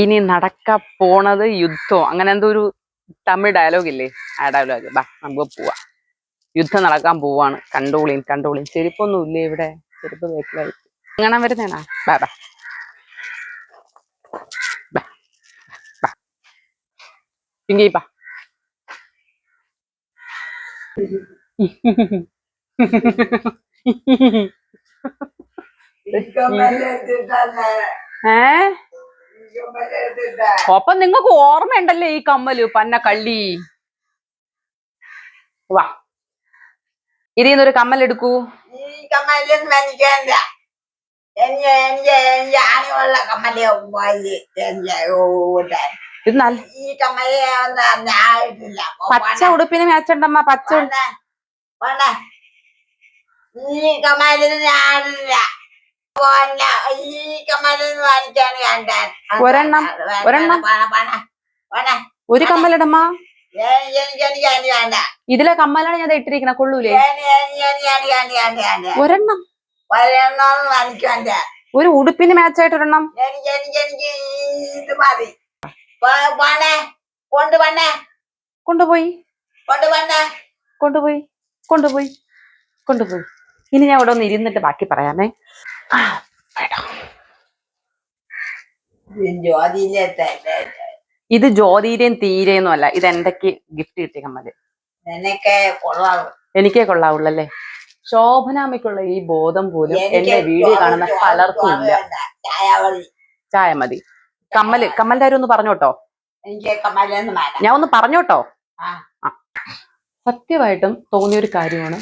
ഇനി നടക്കാൻ പോണത് യുദ്ധം, അങ്ങനെ എന്തോ ഒരു തമിഴ് ഡയലോഗ് ഇല്ലേ, ആ ഡയലോഗ്. ബാ നമുക്ക് പോവാ, യുദ്ധം നടക്കാൻ പോവാണ്. കണ്ടോളിയും കണ്ടോളിയും. ചെരുപ്പൊന്നും ഇല്ലേ ഇവിടെ, ചെരുപ്പ് വീട്ടിലായി അങ്ങനെ വരുന്നേണാ. ബാ ബാ ബാ ബാ പിങ്കി ബാ. അപ്പൊ നിങ്ങക്ക് ഓർമ്മയുണ്ടല്ലേ ഈ കമ്മല് പന്ന കള്ളി. വാ ഇതിന്നൊരു കമ്മൽ എടുക്കൂ. ഈ കമ്മലൊന്നും എനിക്കല്ല, ആണിയുള്ള കമ്മല് ഇത് നല്ല ഈ കമ്മല് ആയിട്ടില്ല. പച്ച ഉടുപ്പിന് മാച്ചുണ്ടമ്മ. പച്ച ഈ കമ്മലിന് ആടില്ല. ഈ കമ്മലിന് വാങ്ങിക്കാണ് കണ്ടാൻ ഒരെണ്ണം ഒരു കമ്മലിടമ്മ. എനിക്ക് വേണ്ട. ഇതിലെ കമ്മലാണ് ഞാൻ ഇട്ടിരിക്കണ, കൊള്ളൂലേ? ഒരെണ്ണം വാങ്ങിക്കാണ്ട. ഒരു ഉടുപ്പിന് മാച്ചായിട്ട് ഒരെണ്ണം. എനിക്ക് ഇത് മതി. കൊണ്ടുപോയി കൊണ്ടുപോയി കൊണ്ടുപോയി കൊണ്ടുപോയി. ഇനി ഞാൻ ഇവിടെ ഒന്ന് ഇരുന്നിട്ട് ബാക്കി പറയാമേ. ഇത് ജ്യോതിയിലേയും തീരെയൊന്നും അല്ല, ഇത് എന്തൊക്കെ ഗിഫ്റ്റ് കിട്ടിയ കമ്മല്. എനിക്കേ കൊള്ളാവുള്ളല്ലേ. ശോഭനാമ്മയ്ക്കുള്ള ഈ ബോധം പോലും എന്റെ വീഡിയോ കാണുന്ന പലർക്കും ഇല്ല. ചായ മതി. കമ്മലിന്റെ കാര്യം ഒന്ന് പറഞ്ഞോട്ടോ, ഞാൻ ഒന്ന് പറഞ്ഞോട്ടോ. സത്യമായിട്ടും തോന്നിയൊരു കാര്യമാണ്,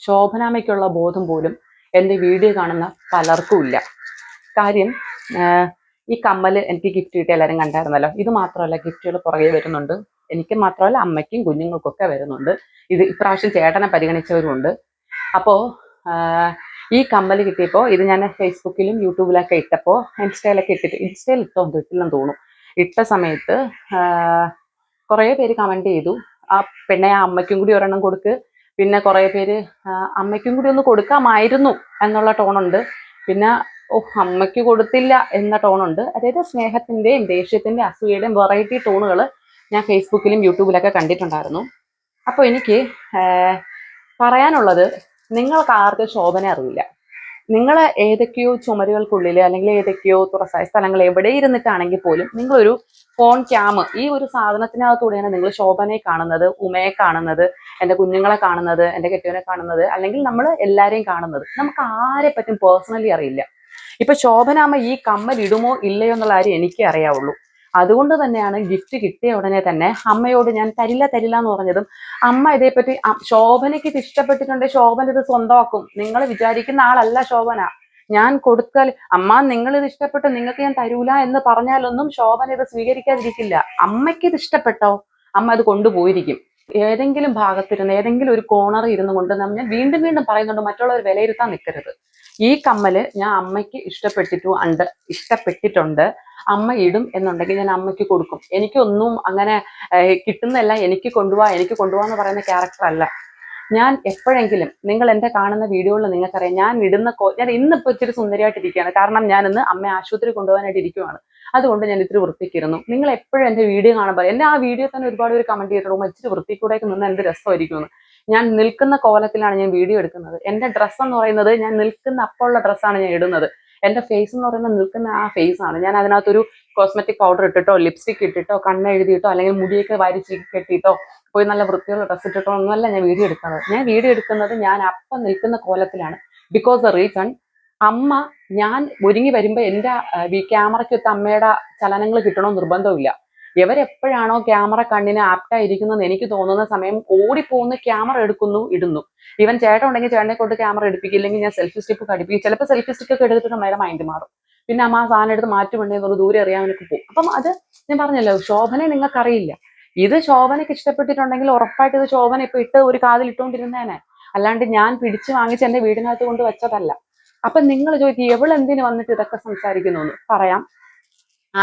ശോഭനാമ്മയ്ക്കുള്ള ബോധം പോലും എന്റെ വീഡിയോ കാണുന്ന പലർക്കും ഇല്ല. കാര്യം ഈ കമ്മല് എനിക്ക് ഗിഫ്റ്റ് കിട്ടിയ എല്ലാവരും കണ്ടായിരുന്നല്ലോ. ഇത് മാത്രമല്ല, ഗിഫ്റ്റുകൾ പുറകെ വരുന്നുണ്ട്. എനിക്ക് മാത്രമല്ല, അമ്മയ്ക്കും കുഞ്ഞുങ്ങൾക്കൊക്കെ വരുന്നുണ്ട്. ഇത് ഇപ്രാവശ്യം ചേട്ടനെ പരിഗണിച്ചവരുമുണ്ട്. അപ്പോൾ ഈ കമ്മല് കിട്ടിയപ്പോൾ ഇത് ഞാൻ ഫേസ്ബുക്കിലും യൂട്യൂബിലൊക്കെ ഇട്ടപ്പോൾ, ഇൻസ്റ്റയിലൊക്കെ ഇൻസ്റ്റയിൽ ഇട്ടില്ലെന്ന് തോന്നുന്നു. ഇട്ട സമയത്ത് കുറേ പേര് കമന്റ് ചെയ്തു, ആ പെണ്ണെ ആ അമ്മയ്ക്കും കൂടി ഒരെണ്ണം കൊടുക്ക്. പിന്നെ കുറേ പേര് അമ്മയ്ക്കും കൂടി ഒന്ന് കൊടുക്കാമായിരുന്നു എന്നുള്ള ടോണുണ്ട്. പിന്നെ അമ്മയ്ക്ക് കൊടുത്തില്ല എന്ന ടോണുണ്ട്. അതായത് സ്നേഹത്തിന്റെയും ദേഷ്യത്തിന്റെയും അസൂയയുടെയും വെറൈറ്റി ടോണുകൾ ഞാൻ ഫേസ്ബുക്കിലും യൂട്യൂബിലൊക്കെ കണ്ടിട്ടുണ്ടായിരുന്നു. അപ്പോൾ എനിക്ക് പറയാനുള്ളത്, നിങ്ങൾക്ക് ആർക്കും ശോഭന അറിയില്ല. നിങ്ങൾ ഏതൊക്കെയോ ചുമരുകൾക്കുള്ളിൽ അല്ലെങ്കിൽ ഏതൊക്കെയോ തുറസായ സ്ഥലങ്ങൾ എവിടെ ഇരുന്നിട്ടാണെങ്കിൽ പോലും നിങ്ങളൊരു ഫോൺ ക്യാം, ഈ ഒരു സാധനത്തിനകത്തൂടെയാണ് നിങ്ങൾ ശോഭനയെ കാണുന്നത്, ഉമയെ കാണുന്നത്, എൻ്റെ കുഞ്ഞുങ്ങളെ കാണുന്നത്, എൻ്റെ കെട്ടിയവനെ കാണുന്നത്, അല്ലെങ്കിൽ നമ്മൾ എല്ലാവരെയും കാണുന്നത്. നമുക്ക് ആരെ പറ്റും പേഴ്സണലി അറിയില്ല. ഇപ്പൊ ശോഭനാമ്മ ഈ കമ്മൽ ഇടുമോ ഇല്ലയോ എന്നുള്ള കാര്യം എനിക്കേ അറിയാവുള്ളൂ. അതുകൊണ്ട് തന്നെയാണ് ഗിഫ്റ്റ് കിട്ടിയ ഉടനെ തന്നെ അമ്മയോട് ഞാൻ തരില്ല എന്ന് പറഞ്ഞതും. അമ്മ ഇതേപ്പറ്റി ശോഭനയ്ക്ക് ഇത് ഇഷ്ടപ്പെട്ടിട്ടുണ്ടെങ്കിൽ ശോഭന ഇത് സ്വന്തമാക്കും. നിങ്ങൾ വിചാരിക്കുന്ന ആളല്ല ശോഭന. ഞാൻ കൊടുത്താൽ അമ്മ നിങ്ങൾ ഇത് ഇഷ്ടപ്പെട്ട് നിങ്ങൾക്ക് ഞാൻ തരൂല എന്ന് പറഞ്ഞാലൊന്നും ശോഭന ഇത് സ്വീകരിക്കാതിരിക്കില്ല. അമ്മയ്ക്ക് ഇത് ഇഷ്ടപ്പെട്ടോ അമ്മ അത് കൊണ്ടുപോയിരിക്കും. ഏതെങ്കിലും ഭാഗത്തിരുന്ന് ഏതെങ്കിലും ഒരു കോണർ ഇരുന്ന് കൊണ്ട് ഞാൻ വീണ്ടും വീണ്ടും പറയുന്നുണ്ട്, മറ്റുള്ളവർ വിലയിരുത്താൻ നിൽക്കരുത്. ഈ കമ്മല് ഞാൻ അമ്മയ്ക്ക് ഇഷ്ടപ്പെട്ടിട്ടുണ്ട്. അമ്മ ഇടും എന്നുണ്ടെങ്കിൽ ഞാൻ അമ്മയ്ക്ക് കൊടുക്കും. എനിക്കൊന്നും അങ്ങനെ കിട്ടുന്നതല്ല എനിക്ക് കൊണ്ടുപോവാന്ന് പറയുന്ന ക്യാരക്ടർ അല്ല ഞാൻ. എപ്പോഴെങ്കിലും നിങ്ങൾ എന്റെ കാണുന്ന വീഡിയോയിൽ നിങ്ങൾക്കറിയാം, ഞാൻ ഇന്നിപ്പോൾ ഇച്ചിരി സുന്ദരിയായിട്ടിരിക്കുകയാണ്. കാരണം ഞാൻ ഇന്ന് അമ്മയെ ആശുപത്രി കൊണ്ടുപോകാനായിട്ട് ഇരിക്കുവാണ്. അതുകൊണ്ട് ഞാൻ ഇത്തിരി വൃത്തിക്കിരുന്നു. നിങ്ങൾ എപ്പോഴും എന്റെ വീഡിയോ കാണുമ്പോൾ എന്നെ ആ വീഡിയോ തന്നെ ഒരുപാട് പേര് കമന്റ് ചെയ്തിട്ടുണ്ടോ, ഇച്ചിരി വൃത്തിക്കൂടേക്ക് നിന്ന് എന്ത് രസമായിരിക്കുമെന്ന്. ഞാൻ നിൽക്കുന്ന കോലത്തിലാണ് ഞാൻ വീഡിയോ എടുക്കുന്നത്. എന്റെ ഡ്രസ്സ് എന്ന് പറയുന്നത് ഞാൻ നിൽക്കുന്ന അപ്പോഴുള്ള ഡ്രസ്സാണ് ഞാൻ ഇടുന്നത്. എന്റെ ഫേസ് എന്ന് പറയുന്നത് നിൽക്കുന്ന ആ ഫേസ് ആണ്. ഞാൻ അതിനകത്തൊരു കോസ്മെറ്റിക് പൗഡർ ഇട്ടിട്ടോ ലിപ്സ്റ്റിക് ഇട്ടിട്ടോ കണ്ണെഴുതിയിട്ടോ അല്ലെങ്കിൽ മുടിയൊക്കെ വാരി കെട്ടിയിട്ടോ പോയി നല്ല വൃത്തിയുള്ള ഡ്രസ്സ് ഇട്ടിട്ടോ ഒന്നുമല്ല ഞാൻ വീഡിയോ എടുക്കുന്നത്. ഞാൻ അപ്പം നിൽക്കുന്ന കോലത്തിലാണ്. ബിക്കോസ് ദ റീസൺ, അമ്മ ഞാൻ ഒരുങ്ങി വരുമ്പോൾ എൻ്റെ ക്യാമറയ്ക്കൊത്ത് അമ്മയുടെ ചലനങ്ങൾ കിട്ടണമെന്ന് നിർബന്ധമില്ല. എവരെപ്പോഴാണോ ക്യാമറ കണ്ണിന് ആപ്റ്റായിരിക്കുന്നതെന്ന് എനിക്ക് തോന്നുന്ന സമയം ഓടിപ്പോകുന്ന ക്യാമറ എടുക്കുന്നു, ഇടുന്നു. ഈവൻ ചേട്ടൻ ഉണ്ടെങ്കിൽ ചേട്ടനെ കൊണ്ട് ക്യാമറ എടുപ്പിക്കില്ലെങ്കിൽ ഞാൻ സെൽഫി സ്റ്റിക്ക് കടിപ്പിക്കും. ചിലപ്പോൾ സെൽഫി സ്റ്റിക്ക് ഒക്കെ എടുത്തിട്ട് അമ്മയുടെ മൈൻഡ് മാറും. പിന്നെ അമ്മ ആ സാധനം എടുത്ത് മാറ്റുമുണ്ടെന്ന് ദൂരെ അറിയാമെന്നൊക്കെ പോകും. അപ്പം അത് ഞാൻ പറഞ്ഞല്ലോ, ശോഭനെ നിങ്ങൾക്കറിയില്ല. ഇത് ശോഭനയ്ക്ക് ഇഷ്ടപ്പെട്ടിട്ടുണ്ടെങ്കിൽ ഉറപ്പായിട്ട് ഇത് ശോഭന ഇപ്പൊ ഇട്ട് ഒരു കാതിൽ ഇട്ടുകൊണ്ടിരുന്നേനെ. അല്ലാണ്ട് ഞാൻ പിടിച്ചു വാങ്ങിച്ച് എന്റെ വീടിനകത്ത് കൊണ്ട് വെച്ചതല്ല. അപ്പൊ നിങ്ങൾ ചോദിക്കും എവളെന്തിന് വന്നിട്ട് ഇതൊക്കെ സംസാരിക്കുന്നു എന്ന്. പറയാം.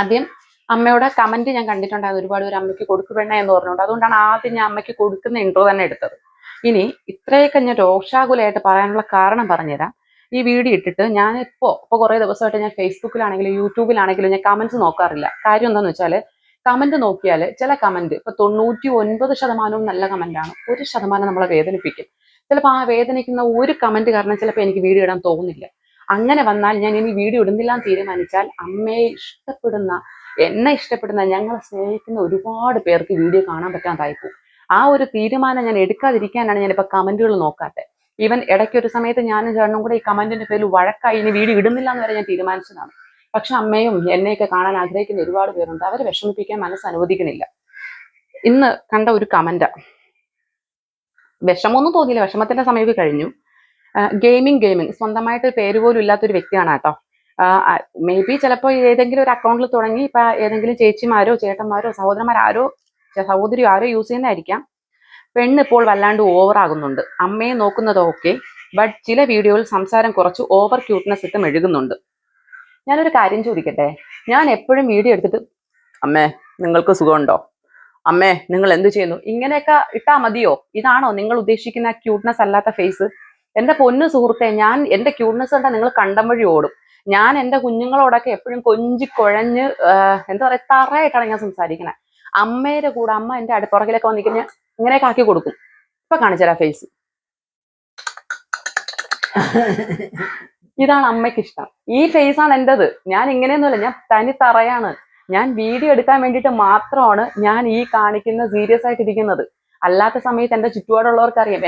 ആദ്യം അമ്മയുടെ കമന്റ് ഞാൻ കണ്ടിട്ടുണ്ടായിരുന്നു, ഒരുപാട് പേര് അമ്മയ്ക്ക് കൊടുക്കുവേണ്ട എന്ന് പറഞ്ഞുകൊണ്ട്. അതുകൊണ്ടാണ് ആദ്യം ഞാൻ അമ്മയ്ക്ക് കൊടുക്കുന്ന ഇൻട്രോ തന്നെ എടുത്തത്. ഇനി ഇത്രയൊക്കെ ഞാൻ രോഷാകുലമായിട്ട് പറയാനുള്ള കാരണം പറഞ്ഞുതരാം. ഈ വീഡിയോ ഇട്ടിട്ട് ഞാൻ ഇപ്പോൾ കുറേ ദിവസമായിട്ട് ഞാൻ ഫേസ്ബുക്കിലാണെങ്കിലും യൂട്യൂബിലാണെങ്കിലും ഞാൻ കമന്റ്സ് നോക്കാറില്ല. കാര്യം എന്താണെന്ന് വെച്ചാൽ കമന്റ് നോക്കിയാൽ ചില കമന്റ് ഇപ്പൊ 99% നല്ല കമന്റാണ്, 1% നമ്മളെ വേദനിപ്പിക്കും. ചിലപ്പോൾ ആ വേദനിക്കുന്ന ഒരു കമന്റ് കാരണം ചിലപ്പോൾ എനിക്ക് വീഡിയോ ഇടാൻ തോന്നുന്നില്ല. അങ്ങനെ വന്നാൽ ഞാൻ ഇനി വീഡിയോ ഇടുന്നില്ല എന്ന് തീരുമാനിച്ചാൽ അമ്മയെ ഇഷ്ടപ്പെടുന്ന, എന്നെ ഇഷ്ടപ്പെടുന്ന, ഞങ്ങളെ സ്നേഹിക്കുന്ന ഒരുപാട് പേർക്ക് വീഡിയോ കാണാൻ പറ്റാതായിപ്പോകും. ആ ഒരു തീരുമാനം ഞാൻ എടുക്കാതിരിക്കാനാണ് ഞാനിപ്പോൾ കമന്റുകൾ നോക്കാത്തത്. ഈവൻ ഇടയ്ക്കൊരു സമയത്ത് ഞാനും ചേട്ടനും കൂടെ ഈ കമന്റിന്റെ പേരിൽ വഴക്കായി ഇനി വീഡിയോ ഇടുന്നില്ല എന്ന് വരെ ഞാൻ തീരുമാനിച്ചതാണ്. പക്ഷെ അമ്മയും എന്നെയൊക്കെ കാണാൻ ആഗ്രഹിക്കുന്ന ഒരുപാട് പേരുണ്ട്. അവരെ വിഷമിപ്പിക്കാൻ മനസ്സ് അനുവദിക്കണില്ല. ഇന്ന് കണ്ട ഒരു കമന്റാ, വിഷമമൊന്നും തോന്നിയില്ല, വിഷമത്തിന്റെ സമയമൊക്കെ കഴിഞ്ഞു. ഗെയിമിങ് സ്വന്തമായിട്ട് പേര് പോലും ഇല്ലാത്തൊരു വ്യക്തിയാണ് കേട്ടോ. മേ ബി ചിലപ്പോൾ ഏതെങ്കിലും ഒരു അക്കൗണ്ടിൽ തുടങ്ങി ഇപ്പൊ ഏതെങ്കിലും ചേച്ചിമാരോ ചേട്ടന്മാരോ സഹോദരന്മാരോ സഹോദരിയോ ആരോ യൂസ് ചെയ്യുന്നതായിരിക്കാം. പെണ്ണ് ഇപ്പോൾ വല്ലാണ്ട് ഓവർ ആകുന്നുണ്ട്. അമ്മയെ നോക്കുന്നത് ഓക്കെ, ബട്ട് ചില വീഡിയോയിൽ സംസാരം കുറച്ച് ഓവർ ക്യൂട്ട്നെസ് ഇട്ട് മെഴുകുന്നുണ്ട്. ഞാനൊരു കാര്യം ചോദിക്കട്ടെ, ഞാൻ എപ്പോഴും വീഡിയോ എടുത്തിട്ട് അമ്മേ നിങ്ങൾക്ക് സുഖമുണ്ടോ, അമ്മേ നിങ്ങൾ എന്ത് ചെയ്യുന്നു, ഇങ്ങനെയൊക്കെ ഇട്ടാ മതിയോ? ഇതാണോ നിങ്ങൾ ഉദ്ദേശിക്കുന്ന ക്യൂട്ട്നെസ് അല്ലാത്ത ഫേസ്? എന്റെ പൊന്നു സുഹൃത്തെ, ഞാൻ എന്റെ ക്യൂട്ട്നെസ് കണ്ടാൽ നിങ്ങൾ കണ്ടം വഴി ഓടും. ഞാൻ എന്റെ കുഞ്ഞുങ്ങളോടൊക്കെ എപ്പോഴും കൊഞ്ചി കുഴഞ്ഞ് എന്താ പറയാ തറയായിട്ടാണ് ഞാൻ സംസാരിക്കുന്നത്. അമ്മയുടെ കൂടെ അമ്മ എന്റെ പുറകിലൊക്കെ വന്നിരിക്കുന്ന ഇങ്ങനെയൊക്കെ ആക്കി കൊടുക്കും. ഇപ്പൊ കാണിച്ചരാ ഫേസ്. ഇതാണ് അമ്മയ്ക്ക് ഇഷ്ടം. ഈ ഫേസ് ആണ് എന്റേത്. ഞാൻ ഇങ്ങനെയൊന്നുമല്ല, ഞാൻ തനി തറയാണ്. ഞാൻ വീഡിയോ എടുക്കാൻ വേണ്ടിയിട്ട് മാത്രമാണ് ഞാൻ ഈ കാണിക്കുന്ന സീരിയസ് ആയിട്ടിരിക്കുന്നത്. അല്ലാത്ത സമയത്ത് എന്റെ ചുറ്റുപാടുള്ളവർക്ക് അറിയാം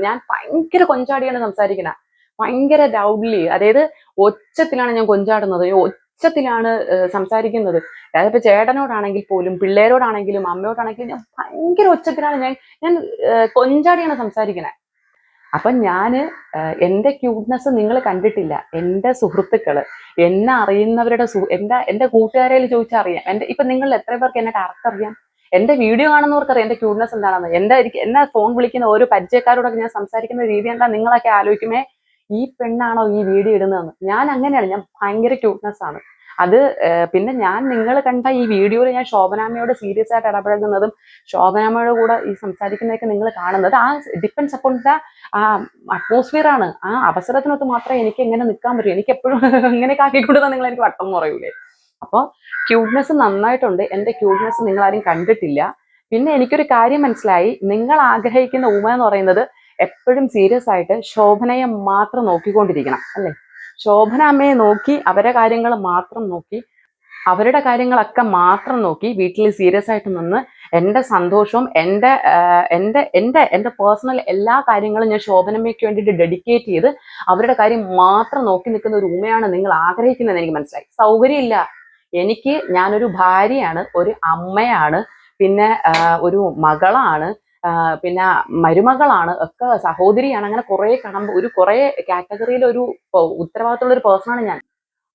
ഞാൻ ഭയങ്കര കൊഞ്ചാടിയാണ് സംസാരിക്കുന്നത്. ഭയങ്കര ലൗഡ്ലി, അതായത് ഒച്ചത്തിലാണ് ഞാൻ കൊഞ്ചാടുന്നത്, ഒച്ചത്തിലാണ് സംസാരിക്കുന്നത്. അതായത് ഇപ്പൊ ചേട്ടനോടാണെങ്കിൽ പോലും പിള്ളേരോടാണെങ്കിലും അമ്മയോടാണെങ്കിലും ഞാൻ ഭയങ്കര ഒച്ചത്തിലാണ് ഞാൻ കൊഞ്ചാടിയാണ് സംസാരിക്കുന്നത്. അപ്പൊ ഞാന് എന്റെ ക്യൂട്ട്നെസ് നിങ്ങൾ കണ്ടിട്ടില്ല. എന്റെ സുഹൃത്തുക്കള്, എന്നെ അറിയുന്നവരുടെ എന്റെ കൂട്ടുകാരിൽ ചോദിച്ചാൽ അറിയാം. ഇപ്പൊ നിങ്ങൾ എത്ര പേർക്ക് എന്നെ ഡയറക്റ്റ് അറിയാം? എന്റെ വീഡിയോ കാണുന്നവർക്ക് അറിയാം എന്റെ ക്യൂട്ട്നെസ് എന്താണെന്ന്. എന്നെ ഫോൺ വിളിക്കുന്ന ഓരോ പരിചയക്കാരോടൊക്കെ ഞാൻ സംസാരിക്കുന്ന രീതി എന്താ നിങ്ങളൊക്കെ ആലോചിക്കുമേ, ഈ പെണ്ണാണോ ഈ വീഡിയോ ഇടുന്നതെന്ന്. ഞാൻ അങ്ങനെയാണ്, ഞാൻ ഭയങ്കര ക്യൂട്ട്നെസ് ആണ്. അത് പിന്നെ നിങ്ങൾ കണ്ട ഈ വീഡിയോയിൽ ഞാൻ ശോഭനാമ്മയോട് സീരിയസ് ആയിട്ട് ഇടപഴകുന്നതും ശോഭനാമ്മയുടെ കൂടെ ഈ സംസാരിക്കുന്നതൊക്കെ നിങ്ങൾ കാണുന്നത് ആ ഡിപ്പെൻസ് അപ്പോൺ ദ അറ്റ്മോസ്ഫിയർ ആണ്. ആ അവസരത്തിനൊത്ത് മാത്രമേ എനിക്ക് എങ്ങനെ നിൽക്കാൻ പറ്റൂ. എനിക്ക് എപ്പോഴും ഇങ്ങനെയൊക്കെ ആക്കിക്കൊടുത്താൽ നിങ്ങൾ എനിക്ക് വട്ടം പറയൂലേ. അപ്പോൾ ക്യൂട്ട്നെസ് നന്നായിട്ടുണ്ട്. എന്റെ ക്യൂട്ട്നെസ് നിങ്ങൾ ആരും കണ്ടിട്ടില്ല. പിന്നെ എനിക്കൊരു കാര്യം മനസ്സിലായി, നിങ്ങൾ ആഗ്രഹിക്കുന്ന ഉമ എന്ന് പറയുന്നത് എപ്പോഴും സീരിയസ് ആയിട്ട് ശോഭനയെ മാത്രം നോക്കിക്കൊണ്ടിരിക്കണം അല്ലെ. ശോഭന അമ്മയെ നോക്കി അവരുടെ കാര്യങ്ങൾ മാത്രം നോക്കി അവരുടെ കാര്യങ്ങളൊക്കെ മാത്രം നോക്കി വീട്ടിൽ സീരിയസ് ആയിട്ട് നിന്ന് എന്റെ സന്തോഷവും എന്റെ പേഴ്സണൽ എല്ലാ കാര്യങ്ങളും ഞാൻ ശോഭനമ്മയ്ക്ക് വേണ്ടിയിട്ട് ഡെഡിക്കേറ്റ് ചെയ്ത് അവരുടെ കാര്യം മാത്രം നോക്കി നിൽക്കുന്ന ഒരു ഉമ്മയാണ് നിങ്ങൾ ആഗ്രഹിക്കുന്നതെന്ന് എനിക്ക് മനസ്സിലായി. സൗകര്യമില്ല. ഞാനൊരു ഭാര്യയാണ്, ഒരു അമ്മയാണ്, പിന്നെ ഒരു മകളാണ്, പിന്നെ മരുമകളാണ്, ഒക്കെ സഹോദരിയാണ്. അങ്ങനെ കുറെ കാറ്റഗറിയിൽ ഒരു ഉത്തരവാദിത്തമുള്ള ഒരു പേഴ്സണാണ് ഞാൻ.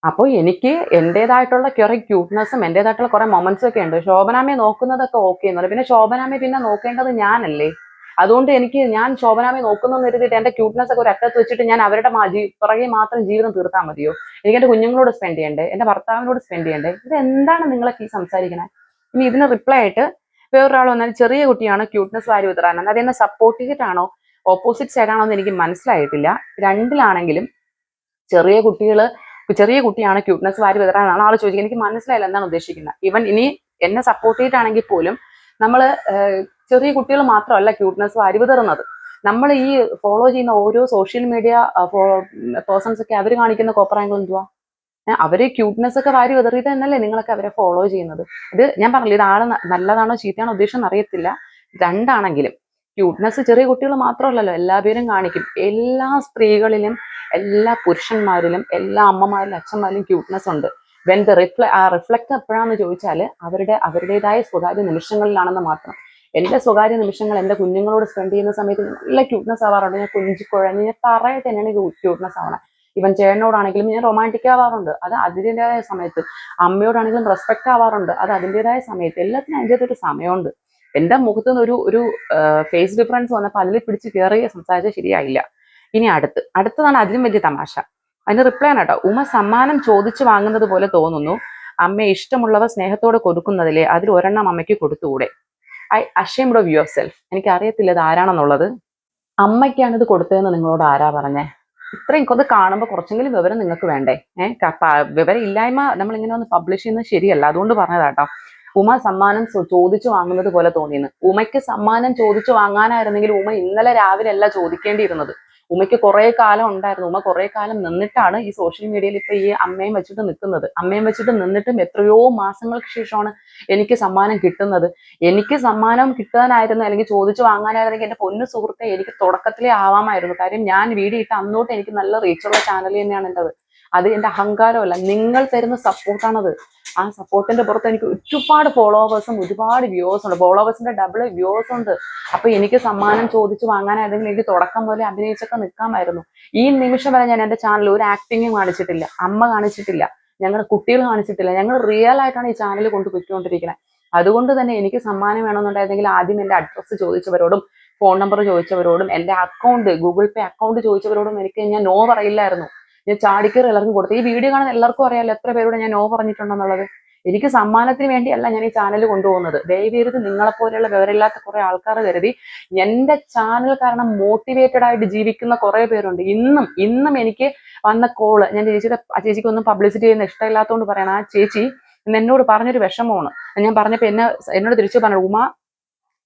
അപ്പോൾ എനിക്ക് എന്റേതായിട്ടുള്ള കുറെ ക്യൂട്ട്നെസ്സും എന്റേതായിട്ടുള്ള കുറെ മൊമെന്റ്സും ഒക്കെ ഉണ്ട്. ശോഭനാമ്മയെ നോക്കുന്നതൊക്കെ ഓക്കെ എന്നല്ല, പിന്നെ ശോഭനാമ്മയെ പിന്നെ നോക്കേണ്ടത് ഞാനല്ലേ. അതുകൊണ്ട് ഞാൻ ശോഭനാമ്മയെ നോക്കുന്നു കരുതിയിട്ട് എന്റെ ക്യൂട്ട്നെസ് ഒക്കെ ഒരു അറ്റത്ത് വെച്ചിട്ട് ഞാൻ അവരുടെ പുറകെ മാത്രം ജീവിതം തീർത്താൽ മതിയോ? എനിക്ക് എന്റെ കുഞ്ഞുങ്ങളോട് സ്പെൻഡ് ചെയ്യണ്ടേ, എന്റെ ഭർത്താവിനോട് സ്പെൻഡ് ചെയ്യണ്ടേ? ഇത് എന്താണ് നിങ്ങളൊക്കെ ഈ സംസാരിക്കണേ? ഇനി ഇതിന് റിപ്ലൈ ആയിട്ട് വേറൊരാൾ വന്നാൽ ചെറിയ കുട്ടിയാണ് ക്യൂട്ട്നെസ് വാരി വിതറാനാണ്, അതെന്നെ സപ്പോർട്ട് ചെയ്തിട്ടാണോ ഓപ്പോസിറ്റ് സൈഡാണോ എന്ന് എനിക്ക് മനസ്സിലായിട്ടില്ല. രണ്ടിലാണെങ്കിലും ചെറിയ കുട്ടിയാണ് ക്യൂട്ട്നെസ് വാരി വിതറാനാണ് ആൾ ചോദിക്കുന്നത്. എനിക്ക് മനസ്സിലായില്ല എന്താണ് ഉദ്ദേശിക്കുന്നത്. ഈവൻ ഇനി എന്നെ സപ്പോർട്ട് ചെയ്തിട്ടാണെങ്കിൽ പോലും നമ്മൾ ചെറിയ കുട്ടികൾ മാത്രമല്ല ക്യൂട്ട്നെസ് വാരി വിതറുന്നത്. നമ്മൾ ഈ ഫോളോ ചെയ്യുന്ന ഓരോ സോഷ്യൽ മീഡിയ പേഴ്സൺസ് ഒക്കെ അവർ കാണിക്കുന്ന കോപ്രായങ്ങൾ എന്തുവാ? അവര് ക്യൂട്ട്നെസ് ഒക്കെ വാരി വിതറിയിട്ട് തന്നെയല്ലേ നിങ്ങളൊക്കെ അവരെ ഫോളോ ചെയ്യുന്നത്. ഇത് ഞാൻ പറഞ്ഞില്ല, ഇത് ആള് നല്ലതാണോ ചീത്തയാണോ ഉദ്ദേശം അറിയത്തില്ല. രണ്ടാണെങ്കിലും ക്യൂട്ട്നെസ് ചെറിയ കുട്ടികൾ മാത്രമല്ലല്ലോ, എല്ലാവരും കാണിക്കും. എല്ലാ സ്ത്രീകളിലും എല്ലാ പുരുഷന്മാരിലും എല്ലാ അമ്മമാരിലും അച്ഛന്മാരിലും ക്യൂട്ട്നെസ് ഉണ്ട്. വെൻ ദ റിഫ്ലക്ട് എപ്പോഴാന്ന് ചോദിച്ചാൽ അവരുടേതായ സ്വകാര്യ നിമിഷങ്ങളിലാണെന്ന് മാത്രം. എന്റെ സ്വകാര്യ നിമിഷങ്ങൾ എന്റെ കുഞ്ഞുങ്ങളോട് സ്പെൻഡ് ചെയ്യുന്ന സമയത്ത് നല്ല ക്യൂട്ട്നെസ് ആവാറുണ്ട്. ഞാൻ കുഞ്ചി കുഴഞ്ഞ് ഞാൻ തറയായിട്ട് തന്നെയാണ് ക്യൂട്ട്നെസ് ആവണേ. ഇവൻ ചേട്ടനോടാണെങ്കിലും ഞാൻ റൊമാൻറ്റിക് ആവാറുണ്ട്, അത് അതിൻ്റെതായ സമയത്ത്. അമ്മയോടാണെങ്കിലും റെസ്പെക്ട് ആവാറുണ്ട്, അത് അതിൻ്റെതായ സമയത്ത്. എല്ലാത്തിനും അതിൻ്റെതൊരു സമയമുണ്ട്. എന്റെ മുഖത്ത് നിന്ന് ഒരു ഫേസ് ഡിഫറൻസ് വന്നപ്പോൾ അതിൽ പിടിച്ച് കയറി സംസാരിച്ചാൽ ശരിയായില്ല. ഇനി അടുത്തതാണ് അതിലും വലിയ തമാശ. അതിന് റിപ്ലൈ ആണ് കേട്ടോ. ഉമ സമ്മാനം ചോദിച്ചു വാങ്ങുന്നത് പോലെ തോന്നുന്നു. അമ്മയെ ഇഷ്ടമുള്ളവ സ്നേഹത്തോടെ കൊടുക്കുന്നതിലെ അതിൽ ഒരെണ്ണം അമ്മയ്ക്ക് കൊടുത്തുകൂടെ? I ashamed of yourself. എനിക്ക് അറിയത്തില്ല ഇത് ആരാണെന്നുള്ളത്. അമ്മയ്ക്കാണ് ഇത് കൊടുത്തതെന്ന് നിങ്ങളോട് ആരാ പറഞ്ഞേ? ഇത്രയും ഇത് കാണുമ്പോൾ കുറച്ചെങ്കിലും വിവരം നിങ്ങൾക്ക് വേണ്ടേ? വിവരം ഇല്ലായ്മ നമ്മൾ ഇങ്ങനെ ഒന്ന് പബ്ലിഷ് ചെയ്യുന്നത് ശരിയല്ല. അതുകൊണ്ട് പറഞ്ഞതാട്ടോ. ഉമ സമ്മാനം ചോദിച്ചു വാങ്ങുന്നത് പോലെ തോന്നിയെന്ന്. ഉമയ്ക്ക് സമ്മാനം ചോദിച്ചു വാങ്ങാനായിരുന്നെങ്കിൽ ഉമ ഇന്നലെ രാവിലെ അല്ല ചോദിക്കേണ്ടിയിരുന്നത്. ഉമയ്ക്ക് കുറെ കാലം ഉണ്ടായിരുന്നു. ഉമ കുറെ കാലം നിന്നിട്ടാണ് ഈ സോഷ്യൽ മീഡിയയിൽ ഇപ്പൊ ഈ അമ്മയും വെച്ചിട്ട് നിൽക്കുന്നത്. അമ്മയും വെച്ചിട്ട് നിന്നിട്ടും എത്രയോ മാസങ്ങൾക്ക് ശേഷമാണ് എനിക്ക് സമ്മാനം കിട്ടുന്നത്. എനിക്ക് സമ്മാനം കിട്ടാനായിരുന്നു അല്ലെങ്കിൽ ചോദിച്ചു വാങ്ങാനായിരുന്നെങ്കിൽ എന്റെ പൊന്നു സുഹൃത്തെ എനിക്ക് തുടക്കത്തിലേ ആവാമായിരുന്നു. കാര്യം ഞാൻ വീഡിയോ ഇട്ട് അന്നോട്ട് എനിക്ക് നല്ല റീച്ചുള്ള ചാനൽ തന്നെയാണ് എന്റേത്. അത് എന്റെ അഹങ്കാരമല്ല, നിങ്ങൾ തരുന്ന സപ്പോർട്ടാണത്. ആ സപ്പോർട്ടിന്റെ പുറത്ത് എനിക്ക് ഒരുപാട് ഫോളോവേഴ്സും ഒരുപാട് വ്യൂവേഴ്സ് ഉണ്ട്. ഫോളോവേഴ്സിന്റെ ഡബിൾ വ്യൂവേഴ്സ് ഉണ്ട്. അപ്പൊ എനിക്ക് സമ്മാനം ചോദിച്ചു വാങ്ങാനായിരുന്നെങ്കിൽ എനിക്ക് തുടക്കം മുതലേ അഭിനയിച്ചൊക്കെ നിൽക്കാമായിരുന്നു. ഈ നിമിഷം വരെ ഞാൻ എന്റെ ചാനൽ ഒരു ആക്ടിങ്ങും കാണിച്ചിട്ടില്ല, അമ്മ കാണിച്ചിട്ടില്ല, ഞങ്ങളുടെ കുട്ടികൾ കാണിച്ചിട്ടില്ല. ഞങ്ങൾ റിയൽ ആയിട്ടാണ് ഈ ചാനൽ കൊണ്ടുപോയിക്കൊണ്ടിരിക്കുന്നത്. അതുകൊണ്ട് തന്നെ എനിക്ക് സമ്മാനം വേണമെന്നുണ്ടായിരുന്നെങ്കിൽ ആദ്യം എന്റെ അഡ്രസ്സ് ചോദിച്ചവരോടും ഫോൺ നമ്പർ ചോദിച്ചവരോടും എന്റെ അക്കൗണ്ട് ഗൂഗിൾ പേ അക്കൗണ്ട് ചോദിച്ചവരോടും എനിക്ക് ഞാൻ നോ പറയില്ലായിരുന്നു. ഞാൻ ചാടിക്കറി എല്ലാവർക്കും കൊടുത്തു. ഈ വീഡിയോ കാണുന്ന എല്ലാവർക്കും അറിയാമല്ലോ എത്ര പേരോട് ഞാൻ നോ പറഞ്ഞിട്ടുണ്ടെന്നുള്ളത്. എനിക്ക് സമ്മാനത്തിന് വേണ്ടിയല്ല ഞാൻ ഈ ചാനൽ കൊണ്ടുപോകുന്നത്. ദയവേത് നിങ്ങളെപ്പോലെയുള്ള വിവരമില്ലാത്ത കുറെ ആൾക്കാർ കരുതി എന്റെ ചാനൽ കാരണം മോട്ടിവേറ്റഡ് ആയിട്ട് ജീവിക്കുന്ന കുറെ പേരുണ്ട്. ഇന്നും എനിക്ക് വന്ന കോള്, ഞാൻ ചേച്ചിക്ക് ഒന്നും പബ്ലിസിറ്റി ചെയ്യുന്ന ഇഷ്ടമില്ലാത്തതുകൊണ്ട് പറയണം. ആ ചേച്ചി എന്നോട് പറഞ്ഞൊരു വിഷമമാണ്. ഞാൻ പറഞ്ഞപ്പോ എന്നോട് തിരിച്ചു പറഞ്ഞു, ഉമ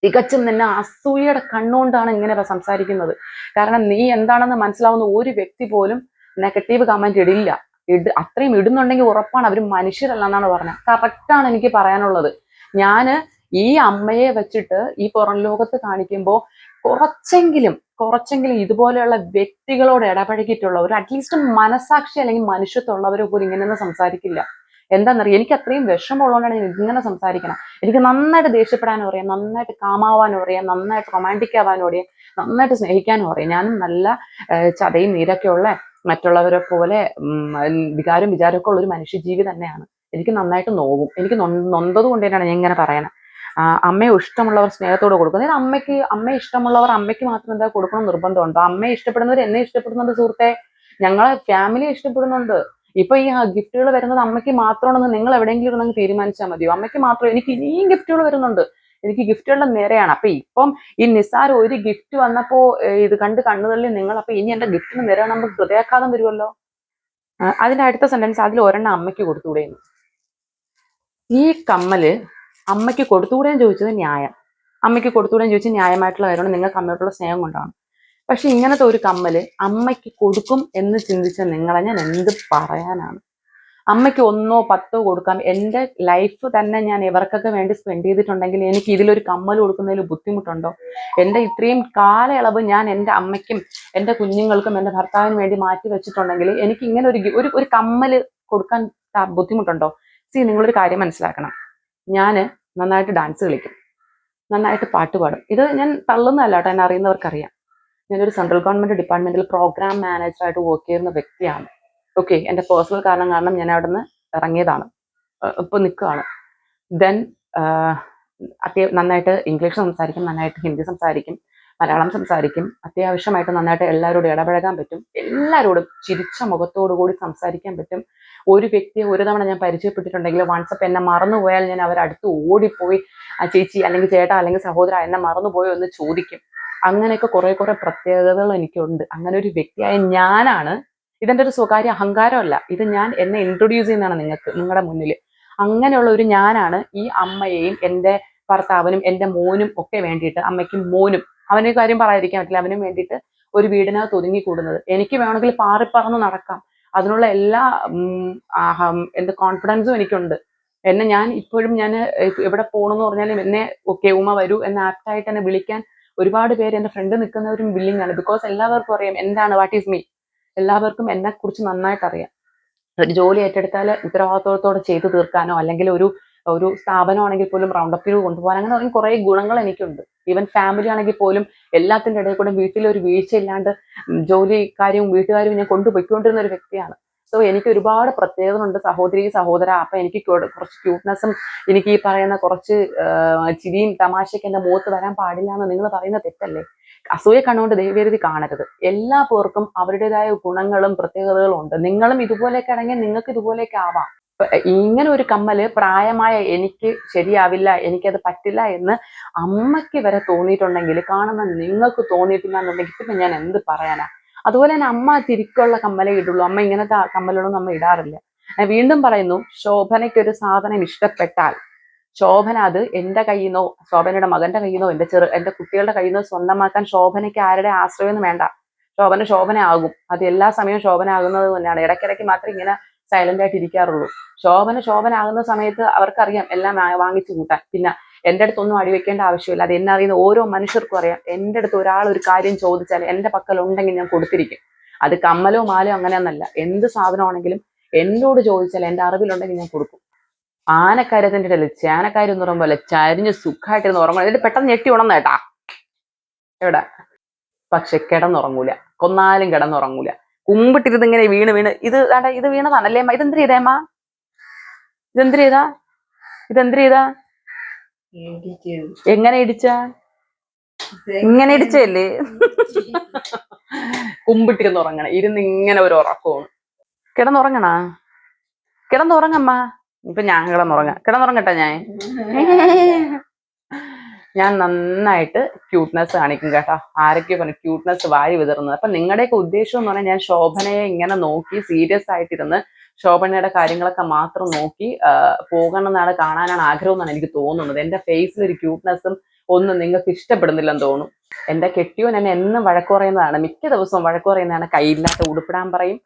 തികച്ചും നിന്നെ അസൂയയുടെ കണ്ണുകൊണ്ടാണ് ഇങ്ങനെ സംസാരിക്കുന്നത്. കാരണം നീ എന്താണെന്ന് മനസ്സിലാവുന്ന ഒരു വ്യക്തി പോലും നെഗറ്റീവ് കമന്റ് ഇടില്ല. അത്രയും ഇടുന്നുണ്ടെങ്കിൽ ഉറപ്പാണ് അവർ മനുഷ്യരല്ല എന്നാണ് പറഞ്ഞത്. കറക്റ്റാണ് എനിക്ക് പറയാനുള്ളത്. ഞാന് ഈ അമ്മയെ വെച്ചിട്ട് ഈ പുറം ലോകത്ത് കാണിക്കുമ്പോൾ കുറച്ചെങ്കിലും ഇതുപോലെയുള്ള വ്യക്തികളോട് ഇടപഴകിയിട്ടുള്ളവർ, അറ്റ്ലീസ്റ്റ് മനസാക്ഷി അല്ലെങ്കിൽ മനുഷ്യത്വമുള്ളവരെ പോലും ഇങ്ങനെയൊന്നും സംസാരിക്കില്ല. എന്താണെന്നറിയാം, എനിക്ക് അത്രയും വിഷമമുള്ളതുകൊണ്ടാണ് ഞാൻ ഇങ്ങനെ സംസാരിക്കണം. എനിക്ക് നന്നായിട്ട് ദേഷ്യപ്പെടാനും അറിയാം, നന്നായിട്ട് കാമാവാനും അറിയാം, നന്നായിട്ട് റൊമാൻറ്റിക് ആവാനും അറിയാം, നന്നായിട്ട് സ്നേഹിക്കാനും അറിയാം. ഞാനും നല്ല ചതയും നീരൊക്കെ ഉള്ള മറ്റുള്ളവരെ പോലെ വികാരം വിചാരമൊക്കെ ഉള്ള ഒരു മനുഷ്യജീവി തന്നെയാണ്. എനിക്ക് നന്നായിട്ട് നോവും. എനിക്ക് നൊന്തത് കൊണ്ട് തന്നെയാണ് ഞാൻ ഇങ്ങനെ പറയണത്. അമ്മയെ ഇഷ്ടമുള്ളവർ സ്നേഹത്തോടെ കൊടുക്കും. അതായത് അമ്മയെ ഇഷ്ടമുള്ളവർ അമ്മയ്ക്ക് മാത്രം എന്താ കൊടുക്കണം നിർബന്ധമുണ്ടോ? അമ്മയെ ഇഷ്ടപ്പെടുന്നവർ എന്നെ ഇഷ്ടപ്പെടുന്നുണ്ട് സുഹൃത്തെ. ഞങ്ങളെ ഫാമിലിയെ ഇഷ്ടപ്പെടുന്നുണ്ട്. ഇപ്പൊ ഈ ഗിഫ്റ്റുകൾ വരുന്നത് അമ്മയ്ക്ക് മാത്രമാണെന്ന് നിങ്ങൾ എവിടെയെങ്കിലും ഇരുന്നെങ്കിൽ തീരുമാനിച്ചാൽ മതിയോ? അമ്മയ്ക്ക് മാത്രം. എനിക്ക് ഇനിയും ഗിഫ്റ്റുകൾ വരുന്നുണ്ട്. എനിക്ക് ഗിഫ്റ്റുകളുടെ നേരെയാണ്. അപ്പൊ ഇപ്പം ഈ നിസ്സാരം ഒരു ഗിഫ്റ്റ് വന്നപ്പോ ഇത് കണ്ണുതള്ളി നിങ്ങൾ അപ്പൊ ഇനി എന്റെ ഗിഫ്റ്റിന് നേരെയാണ് നമുക്ക് ഹൃദയാഘാതം വരുമല്ലോ. അതിന്റെ അടുത്ത സെന്റൻസ്, അതിൽ ഒരെണ്ണം അമ്മയ്ക്ക് കൊടുത്തുകൂടെയെന്ന്. ഈ കമ്മല് അമ്മയ്ക്ക് കൊടുത്തുകൂടെയെന്ന് ചോദിച്ചത് ന്യായം. അമ്മയ്ക്ക് കൊടുത്തുകൂടെയെന്ന് ചോദിച്ചത് ന്യായമായിട്ടുള്ള കാര്യമാണ്. നിങ്ങൾക്ക് അമ്മയോടുള്ള സ്നേഹം കൊണ്ടാണ്. പക്ഷെ ഇങ്ങനത്തെ ഒരു കമ്മല് അമ്മയ്ക്ക് കൊടുക്കും എന്ന് ചിന്തിച്ച നിങ്ങളെ ഞാൻ എന്ത് പറയാനാണ്? അമ്മയ്ക്ക് 1 or 10 കൊടുക്കാം. എൻ്റെ ലൈഫ് തന്നെ ഞാൻ ഇവർക്കൊക്കെ വേണ്ടി സ്പെൻഡ് ചെയ്തിട്ടുണ്ടെങ്കിൽ എനിക്ക് ഇതിലൊരു കമ്മൽ കൊടുക്കുന്നതിൽ ബുദ്ധിമുട്ടുണ്ടോ? എൻ്റെ ഇത്രയും കാലയളവ് ഞാൻ എൻ്റെ അമ്മയ്ക്കും എൻ്റെ കുഞ്ഞുങ്ങൾക്കും എൻ്റെ ഭർത്താവിനും വേണ്ടി മാറ്റി വെച്ചിട്ടുണ്ടെങ്കിൽ എനിക്ക് ഇങ്ങനെ ഒരു കമ്മല് കൊടുക്കാൻ ബുദ്ധിമുട്ടുണ്ടോ? നിങ്ങളൊരു കാര്യം മനസ്സിലാക്കണം. ഞാൻ നന്നായിട്ട് ഡാൻസ് കളിക്കും, നന്നായിട്ട് പാട്ട് പാടും. ഇത് ഞാൻ തള്ളുന്നതല്ല കേട്ടോ, എന്നെ അറിയുന്നവർക്കറിയാം. ഞാനൊരു സെൻട്രൽ ഗവൺമെന്റ് ഡിപ്പാർട്ട്മെന്റിൽ പ്രോഗ്രാം മാനേജറായിട്ട് വർക്ക് ചെയ്യുന്ന വ്യക്തിയാണ്. ഓക്കെ, എൻ്റെ പേഴ്സണൽ കാരണം ഞാൻ അവിടെ നിന്ന് ഇറങ്ങിയതാണ്. ഇപ്പൊ നിൽക്കുകയാണ്. ദെൻ നന്നായിട്ട് ഇംഗ്ലീഷ് സംസാരിക്കും, നന്നായിട്ട് ഹിന്ദി സംസാരിക്കും, മലയാളം സംസാരിക്കും. അത്യാവശ്യമായിട്ട് നന്നായിട്ട് എല്ലാവരോടും ഇടപഴകാൻ പറ്റും. എല്ലാവരോടും ചിരിച്ച മുഖത്തോടു കൂടി സംസാരിക്കാൻ പറ്റും. ഒരു വ്യക്തിയെ ഒരു തവണ ഞാൻ പരിചയപ്പെട്ടിട്ടുണ്ടെങ്കിൽ വാട്സപ്പ് എന്നെ മറന്നുപോയാൽ ഞാൻ അവരടുത്ത് ഓടിപ്പോയി ആ ചേച്ചി അല്ലെങ്കിൽ ചേട്ടാ അല്ലെങ്കിൽ സഹോദര എന്നെ മറന്നുപോയോ എന്ന് ചോദിക്കും. അങ്ങനെയൊക്കെ കുറെ പ്രത്യേകതകൾ എനിക്കുണ്ട്. അങ്ങനെ ഒരു വ്യക്തിയായ ഞാനാണ്. ഇതെന്റെ ഒരു സ്വകാര്യ അഹങ്കാരമല്ല, ഇത് ഞാൻ എന്നെ ഇൻട്രൊഡ്യൂസ് ചെയ്യുന്നതാണ് നിങ്ങളുടെ മുന്നിൽ. അങ്ങനെയുള്ള ഒരു ഞാനാണ് ഈ അമ്മയെയും എൻ്റെ ഭർത്താവിനും എൻ്റെ മോനും ഒക്കെ വേണ്ടിയിട്ട്, അമ്മയ്ക്കും മോനും, അവനെ കാര്യം പറയാതിരിക്കാൻ പറ്റില്ല, അവനും വേണ്ടിയിട്ട് ഒരു വീടിനകത്ത് ഒതുങ്ങിക്കൂടുന്നത്. എനിക്ക് വേണമെങ്കിൽ പാറിപ്പറന്ന് നടക്കാം. അതിനുള്ള എല്ലാ എന്ത് കോൺഫിഡൻസും എനിക്കുണ്ട്. ഞാൻ ഇപ്പോഴും എവിടെ പോകണമെന്ന് പറഞ്ഞാലും എന്നെ ഓക്കെ ഉമ വരൂ എന്ന ആപ്റ്റായിട്ട് എന്നെ വിളിക്കാൻ ഒരുപാട് പേര് എൻ്റെ ഫ്രണ്ട് നിൽക്കുന്നവരും വില്ലിങ് ആണ്. ബിക്കോസ് എല്ലാവർക്കും അറിയാം എന്താണ് വാട്ട് ഈസ് മീ. എല്ലാവർക്കും എന്നെ കുറിച്ച് നന്നായിട്ട് അറിയാം. ഒരു ജോലി ഏറ്റെടുത്താൽ ഉത്തരവാദിത്വത്തോടെ ചെയ്തു തീർക്കാനോ അല്ലെങ്കിൽ ഒരു സ്ഥാപനമാണെങ്കിൽ പോലും റൗണ്ട് അപ്പിൽ കൊണ്ടുപോകാൻ അങ്ങനെ തുടങ്ങി കുറെ ഗുണങ്ങൾ എനിക്കുണ്ട്. ഈവൻ ഫാമിലി ആണെങ്കിൽ പോലും എല്ലാത്തിൻ്റെ ഇടയിൽ കൂടെ വീട്ടിലൊരു വീഴ്ചയില്ലാണ്ട് ജോലി കാര്യവും വീട്ടുകാരും ഞാൻ കൊണ്ടുപോയിക്കൊണ്ടിരുന്ന ഒരു വ്യക്തിയാണ്. സോ എനിക്ക് ഒരുപാട് പ്രത്യേകതകളുണ്ട് സഹോദര. അപ്പൊ എനിക്ക് കുറച്ച് ക്യൂട്ട്നെസ്സും എനിക്ക് ഈ പറയുന്ന കുറച്ച് ചിരിയും തമാശയൊക്കെ എൻ്റെ മുഖത്ത് വരാൻ പാടില്ല എന്ന് നിങ്ങൾ പറയുന്ന തെറ്റല്ലേ? അസൂയ കണ്ണുകൊണ്ട് ദൈവവേദി കാണരുത്. എല്ലാ പേർക്കും അവരുടേതായ ഗുണങ്ങളും പ്രത്യേകതകളും ഉണ്ട്. നിങ്ങളും ഇതുപോലെയൊക്കെ ആണെങ്കിൽ നിങ്ങൾക്ക് ഇതുപോലെയൊക്കെ ആവാം. ഇങ്ങനെ ഒരു കമ്മല് പ്രായമായ എനിക്ക് ശരിയാവില്ല, എനിക്കത് പറ്റില്ല എന്ന് അമ്മയ്ക്ക് വരെ തോന്നിയിട്ടുണ്ടെങ്കിൽ കാണുന്ന നിങ്ങൾക്ക് തോന്നിയിട്ടില്ല എന്നുണ്ടെങ്കിൽ പിന്നെ ഞാൻ എന്ത് പറയാനാ? അതുപോലെ തന്നെ അമ്മ തിരിക്കുള്ള കമ്മലേ ഇടുള്ളൂ. അമ്മ ഇങ്ങനത്തെ കമ്മലുകളൊന്നും അമ്മ ഇടാറില്ല. ഞാൻ വീണ്ടും പറയുന്നു, ശോഭനയ്ക്ക് ഒരു സാധനം ഇഷ്ടപ്പെട്ടാൽ ശോഭന അത് എന്റെ കയ്യിൽ നിന്നോ ശോഭനയുടെ മകന്റെ കയ്യിൽ നിന്നോ എന്റെ കുട്ടികളുടെ കയ്യിൽ നിന്നോ സ്വന്തമാക്കാൻ ശോഭനയ്ക്ക് ആരുടെ ആശ്രയമൊന്നും വേണ്ട. ശോഭന ആകും. അത് എല്ലാ സമയവും ശോഭന ആകുന്നത് തന്നെയാണ്. ഇടയ്ക്കിടയ്ക്ക് മാത്രമേ ഇങ്ങനെ സൈലന്റ് ആയിട്ട് ഇരിക്കാറുള്ളൂ. ശോഭന ആകുന്ന സമയത്ത് അവർക്കറിയാം എല്ലാം വാങ്ങിച്ചു കൂട്ടാൻ. പിന്നെ എൻ്റെ അടുത്തൊന്നും അടിവെക്കേണ്ട ആവശ്യമില്ല. അത് എന്നെ അറിയുന്ന ഓരോ മനുഷ്യർക്കും അറിയാം. എൻ്റെ അടുത്ത് ഒരാൾ ഒരു കാര്യം ചോദിച്ചാൽ എൻ്റെ പക്കൽ ഉണ്ടെങ്കിൽ ഞാൻ കൊടുത്തിരിക്കും. അത് കമ്മലോ മാലോ അങ്ങനെയൊന്നല്ല, എന്ത് സാധനമാണെങ്കിലും എന്നോട് ചോദിച്ചാൽ എൻ്റെ അറിവിലുണ്ടെങ്കിൽ ഞാൻ കൊടുക്കും. ആനക്കാര്യത്തിന്റെ ഇടയിൽ ചേനക്കാരി എന്ന് പറയുമ്പോൾ പോലെ ചരിഞ്ഞ് സുഖമായിട്ടിരുന്ന് ഉറങ്ങണം. എന്നിട്ട് പെട്ടെന്ന് ഞെട്ടി ഉണർന്ന കേട്ടാ എവിടെ, പക്ഷെ കിടന്നുറങ്ങൂല. കൊന്നാലും കിടന്നുറങ്ങൂല. കുമ്പിട്ടിരുന്ന് ഇങ്ങനെ വീണ് ഇത് വീണതാണല്ലേ അമ്മ? ഇതെന്ത് ചെയ്തേമ്മ? ഇതെന്ത് ചെയ്താ? എങ്ങനെ ഇടിച്ച? ഇങ്ങനെ ഇടിച്ചല്ലേ? കുമ്പിട്ടിരുന്ന് ഉറങ്ങണം. ഇരുന്ന് ഇങ്ങനെ ഒരു ഉറക്കമാണ്. കിടന്നുറങ്ങമ്മ. ഇപ്പൊ ഞാൻ കിടന്നുറങ്ങട്ടെ ഞാൻ നന്നായിട്ട് ക്യൂട്ട്നെസ് കാണിക്കും കേട്ടോ. ആരൊക്കെ പറഞ്ഞു ക്യൂട്ട്നെസ് വാരി വിതറുന്നത്? അപ്പൊ നിങ്ങളുടെയൊക്കെ ഉദ്ദേശം എന്ന് പറഞ്ഞാൽ ഞാൻ ശോഭനയെ ഇങ്ങനെ നോക്കി സീരിയസ് ആയിട്ടിരുന്ന് ശോഭനയുടെ കാര്യങ്ങളൊക്കെ മാത്രം നോക്കി പോകണം എന്നാണ്, കാണാനാണ് ആഗ്രഹം എന്നാണ് എനിക്ക് തോന്നുന്നത്. എന്റെ ഫേസിൽ ഒരു ക്യൂട്ട്നെസ്സും ഒന്നും നിങ്ങൾക്ക് ഇഷ്ടപ്പെടുന്നില്ലെന്ന് തോന്നുന്നു. എന്റെ കെട്ടിയോൻ എന്നെ എന്നും വഴക്ക് പറയുന്നതാണ്, മിക്ക ദിവസവും വഴക്ക് പറയുന്നതാണ്. കയ്യില്ലാത്ത ഉടുപ്പിടാൻ പറയും,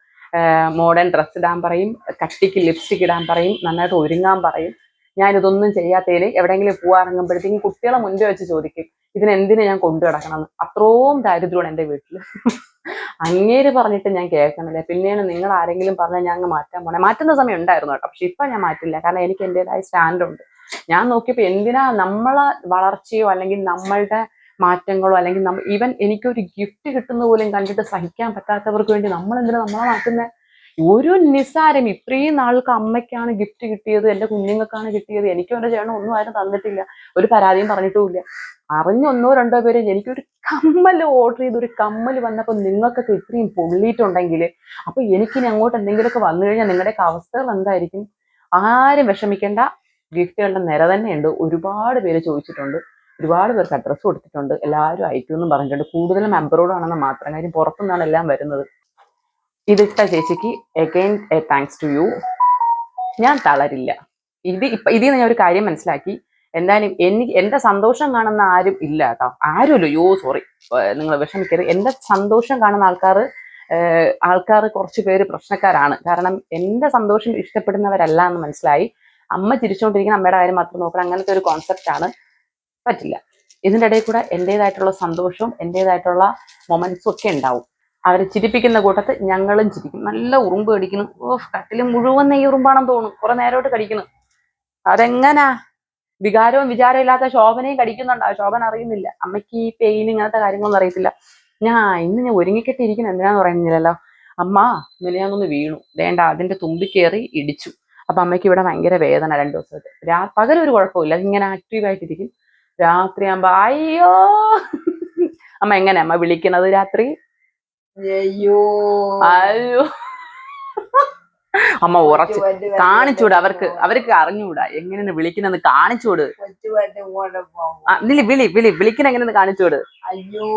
മോഡേൺ ഡ്രസ്സ് ഇടാൻ പറയും, കട്ടിക്ക് ലിപ്സ്റ്റിക് ഇടാൻ പറയും, നന്നായിട്ട് ഒരുങ്ങാൻ പറയും. ഞാനിതൊന്നും ചെയ്യാത്തതിന് എവിടെയെങ്കിലും പോവാറങ്ങുമ്പോഴത്തേക്കും കുട്ടികളെ മുൻപേ വെച്ച് ചോദിക്കും ഇതിനെന്തിനു ഞാൻ കൊണ്ടു കിടക്കണമെന്ന്. അത്രയും ദാരിദ്ര്യമാണ് എൻ്റെ വീട്ടിൽ. അങ്ങേര് പറഞ്ഞിട്ട് ഞാൻ കേൾക്കണില്ല. പിന്നെയാണ് നിങ്ങൾ ആരെങ്കിലും പറഞ്ഞാൽ ഞാൻ അങ്ങ് മാറ്റാൻ പോണേ. മാറ്റുന്ന സമയം ഉണ്ടായിരുന്നു കേട്ടോ, പക്ഷെ ഇപ്പൊ ഞാൻ മാറ്റില്ല. കാരണം എനിക്ക് എൻ്റെതായ സ്റ്റാൻഡുണ്ട്. ഞാൻ നോക്കിയപ്പോ എന്തിനാ നമ്മളെ വളർച്ചയോ അല്ലെങ്കിൽ നമ്മളുടെ മാറ്റങ്ങളോ അല്ലെങ്കിൽ ഈവൻ എനിക്കൊരു ഗിഫ്റ്റ് കിട്ടുന്ന പോലും കണ്ടിട്ട് സഹിക്കാൻ പറ്റാത്തവർക്ക് വേണ്ടി നമ്മൾ എന്തിനാ നമ്മളെ മാറ്റുന്നത്? ഒരു നിസ്സാരം ഇത്രയും നാൾക്ക് അമ്മയ്ക്കാണ് ഗിഫ്റ്റ് കിട്ടിയത്, എൻ്റെ കുഞ്ഞുങ്ങൾക്കാണ് കിട്ടിയത്, എനിക്കും എൻ്റെ ചേട്ടനും ഒന്നും ആരും തന്നിട്ടില്ല, ഒരു പരാതിയും പറഞ്ഞിട്ടുമില്ല. അറിഞ്ഞൊന്നോ രണ്ടോ പേര് എനിക്കൊരു കമ്മൽ ഓർഡർ ചെയ്ത് ഒരു കമ്മൽ വന്നപ്പോൾ നിങ്ങൾക്കൊക്കെ ഇത്രയും പൊള്ളിയിട്ടുണ്ടെങ്കിൽ അപ്പൊ എനിക്കിനി അങ്ങോട്ട് എന്തെങ്കിലുമൊക്കെ വന്നു കഴിഞ്ഞാൽ നിങ്ങളുടെയൊക്കെ അവസ്ഥകൾ എന്തായിരിക്കും? ആരും വിഷമിക്കേണ്ട. ഗിഫ്റ്റുകളുടെ നിര തന്നെയുണ്ട്. ഒരുപാട് പേര് ചോദിച്ചിട്ടുണ്ട്, ഒരുപാട് പേർക്ക് അഡ്രസ്സ് കൊടുത്തിട്ടുണ്ട്, എല്ലാവരും അയക്കുമെന്നും പറഞ്ഞിട്ടുണ്ട്. കൂടുതലും അബ്രോഡാണെന്ന് മാത്രം. കാര്യം പുറത്തുനിന്നാണ് എല്ലാം വരുന്നത്. ഇതിട്ട ചേച്ചിക്ക് again a thanks to you. ഞാൻ തളരില്ല. ഇതിൽ നിന്ന് ഞാൻ ഒരു കാര്യം മനസ്സിലാക്കി. എന്തായാലും എന്റെ സന്തോഷം കാണുന്ന ആരും ഇല്ല കേട്ടോ. ആരുമല്ലോ, സോറി, നിങ്ങൾ വിഷമിക്കരുത്. എന്റെ സന്തോഷം കാണുന്ന ആൾക്കാർ കുറച്ച് പേര് പ്രശ്നക്കാരാണ്. കാരണം എന്റെ സന്തോഷം ഇഷ്ടപ്പെടുന്നവരല്ല എന്ന് മനസ്സിലായി. അമ്മ ചിരിച്ചുകൊണ്ടിരിക്കുന്ന അമ്മയുടെ കാര്യം മാത്രം നോക്കണം, അങ്ങനത്തെ ഒരു കോൺസെപ്റ്റ് ആണ്. പറ്റില്ല. ഇതിൻ്റെ ഇടയിൽ കൂടെ എൻ്റെതായിട്ടുള്ള സന്തോഷവും എൻ്റെതായിട്ടുള്ള മൊമെന്റ്സും ഒക്കെ ഉണ്ടാവും. അവരെ ചിരിപ്പിക്കുന്ന കൂട്ടത്ത് ഞങ്ങളും ചിരിക്കും. നല്ല ഉറുമ്പ് കടിക്കുന്നു. കട്ടില് മുഴുവൻ നെയ്യ് ഉറുമ്പാണെന്ന് തോന്നും. കുറെ നേരമായിട്ട് കടിക്കുന്നു. അതെങ്ങനാ? വികാരവും വിചാരവും ഇല്ലാത്ത ശോഭനയും കടിക്കുന്നുണ്ടാവും. ശോഭന അറിയുന്നില്ല. അമ്മയ്ക്ക് ഈ പെയിൻ ഇങ്ങനത്തെ കാര്യങ്ങളൊന്നും അറിയത്തില്ല. ഇന്ന് ഞാൻ ഒരുങ്ങിക്കെട്ടിയിരിക്കുന്ന എന്തിനാന്ന് പറയുന്നില്ലല്ലോ. അമ്മ മിനിഞ്ഞാന്നൊന്ന് വീണു, വേണ്ട അതിന്റെ തുമ്പി കയറി ഇടിച്ചു. അപ്പൊ അമ്മയ്ക്ക് ഇവിടെ ഭയങ്കര വേദന 2 ദിവസമായിട്ട്. പകലൊരു കുഴപ്പമില്ല, അതിങ്ങനെ ആക്റ്റീവായിട്ടിരിക്കും. രാത്രിയാകുമ്പോ അയ്യോ. അമ്മ എങ്ങനെ അമ്മ വിളിക്കുന്നത് രാത്രി? അയ്യോ അമ്മ ഉറച്ച് കാണിച്ചൂടെ? അവർക്ക് അറിഞ്ഞൂടാ എങ്ങനെയാണ് വിളിക്കുന്നെന്ന്. കാണിച്ചൂട്. വിളിക്കുന്ന എങ്ങനെയെന്ന് കാണിച്ചൂട്. അയ്യോ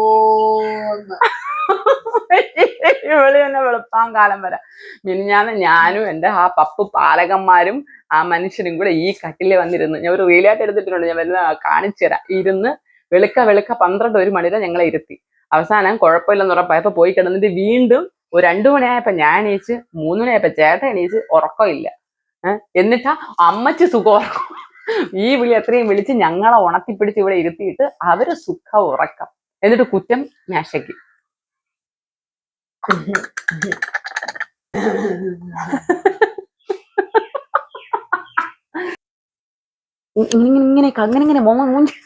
വിളി തന്നെ വെളുപ്പാൻ കാലം വരെ. മിനിഞ്ഞാന്ന് ഞാനും എൻ്റെ ആ പപ്പു പാലകന്മാരും ആ മനുഷ്യനും കൂടെ ഈ കട്ടിലെ വന്നിരുന്നു. ഞാൻ ഒരു റീലായിട്ട് എടുത്തിട്ടുണ്ട്, ഞാൻ വരുന്ന കാണിച്ചു തരാം. ഇരുന്ന് വെളുക്ക 12-1 മണി വരെ ഞങ്ങളെ ഇരുത്തി. അവസാനം കുഴപ്പമില്ലെന്ന് ഉറപ്പായപ്പോ പോയി കിടന്നിട്ട് വീണ്ടും ഒരു 2 മണിയായപ്പോ ഞാൻ എണീച്ച്, 3 മണിയായപ്പോ ചേട്ടൻ എണീച്ച്. ഉറക്കമില്ല. എന്നിട്ടാ അമ്മച്ചി സുഖം ഉറക്കം. ഈ വിളി എത്രയും വിളിച്ച് ഞങ്ങളെ ഉണത്തിപ്പിടിച്ച് ഇവിടെ ഇരുത്തിയിട്ട് അവര് സുഖ ഉറക്കം. എന്നിട്ട് കുറ്റം മേശയ്ക്ക്. ഇങ്ങനെ മൂഞ്ചി.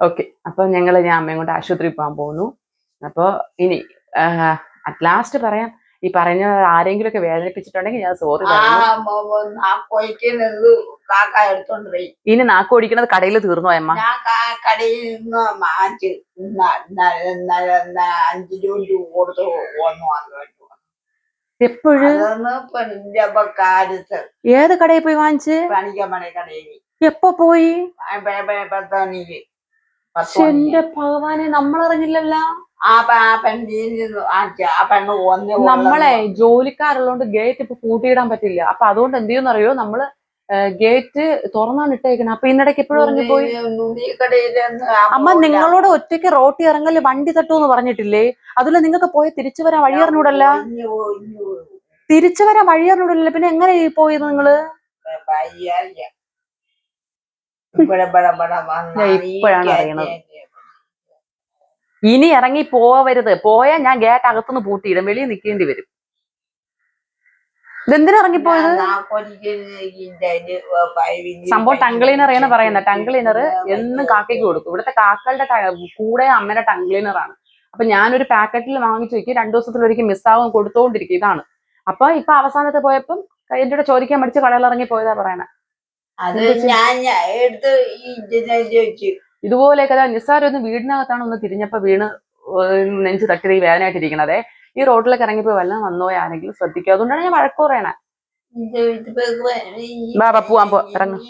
ഓക്കെ, അപ്പൊ ഞാൻ അമ്മയും കൊണ്ട് ആശുപത്രിയിൽ പോകാൻ പോകുന്നു. അപ്പൊ ഇനി അറ്റ് ലാസ്റ്റ് പറയാം, ഈ പറഞ്ഞ ആരെങ്കിലും ഒക്കെ വേദനിപ്പിച്ചിട്ടുണ്ടെങ്കിൽ ഞാൻ സോറി പറയുന്നു. ഇനി നാക്ക് ഓടിക്കുന്നത് കടയിൽ തീർന്നു അമ്മ. കടയിൽ നിന്ന് 5 രൂപ കൊടുത്ത് എപ്പോഴും ഏത് കടയിൽ പോയി വാങ്ങിച്ച്? പണിക്കമ്മണി കടയിൽ. എപ്പോ പോയി? 10 മണിക്ക്. 10 മണി. എന്റെ ഭഗവാനെ നമ്മളറിഞ്ഞില്ലല്ലോ. ആ പെണ്ണിന് ആ പെണ്ണ് നമ്മളെ ജോലിക്കാരുള്ളതുകൊണ്ട് ഗേറ്റ് ഇപ്പൊ പൂട്ടിയിടാൻ പറ്റില്ല. അപ്പൊ അതുകൊണ്ട് എന്ത് ചെയ്യുന്നറിയോ, നമ്മള് ഗേറ്റ് തുറന്നാണ് ഇട്ടേക്കുന്നത്. അപ്പൊ ഇന്നിടയ്ക്ക് എപ്പോഴും ഇറങ്ങിപ്പോയി. അമ്മ നിങ്ങളോട് ഒറ്റയ്ക്ക് റോട്ടി ഇറങ്ങല് വണ്ടി തട്ടൂന്ന് പറഞ്ഞിട്ടില്ലേ? അതില് നിങ്ങൾക്ക് പോയി തിരിച്ചു വരാൻ വഴി അറിഞ്ഞൂടല്ല. തിരിച്ചു വരാൻ വഴി അറിഞ്ഞൂടല്ലോ, പിന്നെ എങ്ങനെ പോയത് നിങ്ങള്? ഇപ്പോഴാണ് അറിയണത്. ഇനി ഇറങ്ങി പോവരുത്. പോയാൽ ഞാൻ ഗേറ്റ് അകത്തുനിന്ന് പൂട്ടിയിടും, വെളിയിൽ നിൽക്കേണ്ടി വരും. ഇതെന്തിനാ ഇറങ്ങിപ്പോയത്? സംഭവം ടങ് ക്ലീനർ ആണ് പറയുന്നത്. ടങ് ക്ലീനർ എന്നും കാക്കയ്ക്ക് കൊടുക്കും. ഇവിടുത്തെ കാക്കകളുടെ കൂടെ അമ്മയുടെ ടങ് ക്ലീനർ ആണ്. അപ്പൊ ഞാനൊരു പാക്കറ്റിൽ വാങ്ങിച്ചു വെക്കും, 2 ദിവസത്തിലൊരിക്കൽ മിസ്സാവും, കൊടുത്തോണ്ടിരിക്കും. ഇതാണ്. അപ്പൊ ഇപ്പൊ അവസാനത്തെ പോയപ്പം എന്റെ കൂടെ ചോദിക്കാൻ പഠിച്ച് കടയിൽ ഇറങ്ങി പോയതാ പറയണേ. ഇതുപോലെയൊക്കെ നിസ്സാരം ഒന്ന് വീടിനകത്താണ് ഒന്ന് തിരിഞ്ഞപ്പോ വീണ് നെഞ്ച് തട്ടി വേദനയായിട്ടിരിക്കണതേ. ഈ റോഡിലേക്ക് ഇറങ്ങിപ്പോ വല്ലതും വന്നോ ആരെങ്കിലും ശ്രദ്ധിക്കുക. അതുകൊണ്ടാണ് ഞാൻ വഴക്ക് പറയണേ. പോവാൻ പോ, ഇറങ്ങും.